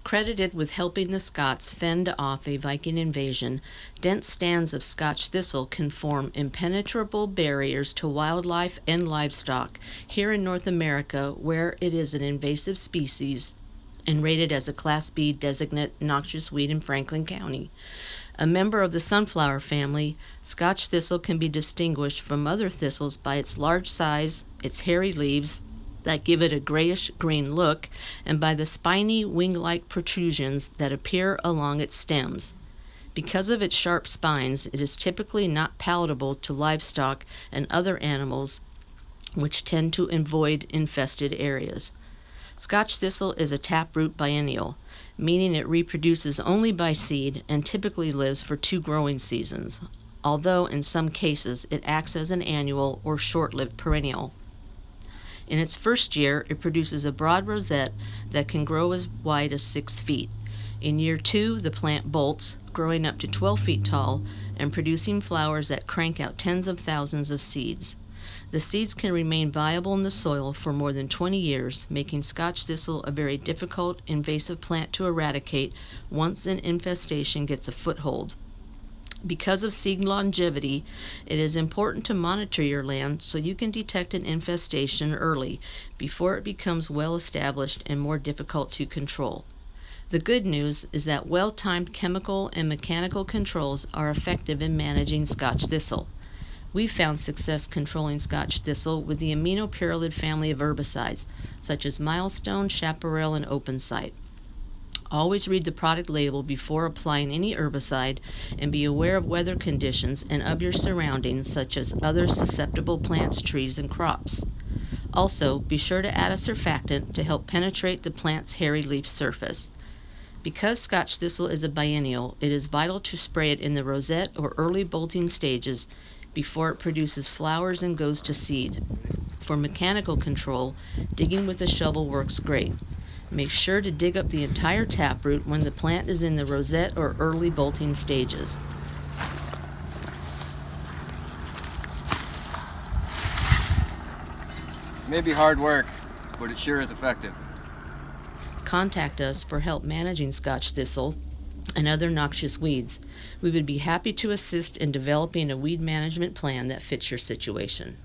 Credited with helping the Scots fend off a Viking invasion, dense stands of Scotch thistle can form impenetrable barriers to wildlife and livestock here in North America, where it is an invasive species and rated as a Class B designate noxious weed in Franklin County. A member of the sunflower family, Scotch thistle can be distinguished from other thistles by its large size, its hairy leaves that give it a grayish-green look, and by the spiny wing-like protrusions that appear along its stems. Because of its sharp spines, it is typically not palatable to livestock and other animals which tend to avoid infested areas. Scotch thistle is a taproot biennial, meaning it reproduces only by seed and typically lives for 2 growing seasons, although in some cases it acts as an annual or short-lived perennial. In its first year, it produces a broad rosette that can grow as wide as 6 feet. In year 2, the plant bolts, growing up to 12 feet tall and producing flowers that crank out tens of thousands of seeds. The seeds can remain viable in the soil for more than 20 years, making Scotch thistle a very difficult, invasive plant to eradicate once an infestation gets a foothold. Because of seed longevity, it is important to monitor your land so you can detect an infestation early before it becomes well established and more difficult to control. The good news is that well-timed chemical and mechanical controls are effective in managing Scotch thistle. We've found success controlling Scotch thistle with the aminopyrrolid family of herbicides, such as Milestone, Chaparral, and Open Sight. Always read the product label before applying any herbicide and be aware of weather conditions and of your surroundings, such as other susceptible plants, trees, and crops. Also, be sure to add a surfactant to help penetrate the plant's hairy leaf surface. Because Scotch thistle is a biennial, it is vital to spray it in the rosette or early bolting stages before it produces flowers and goes to seed. For mechanical control, digging with a shovel works great. Make sure to dig up the entire taproot when the plant is in the rosette or early bolting stages. It may be hard work, but it sure is effective. Contact us for help managing Scotch thistle and other noxious weeds. We would be happy to assist in developing a weed management plan that fits your situation.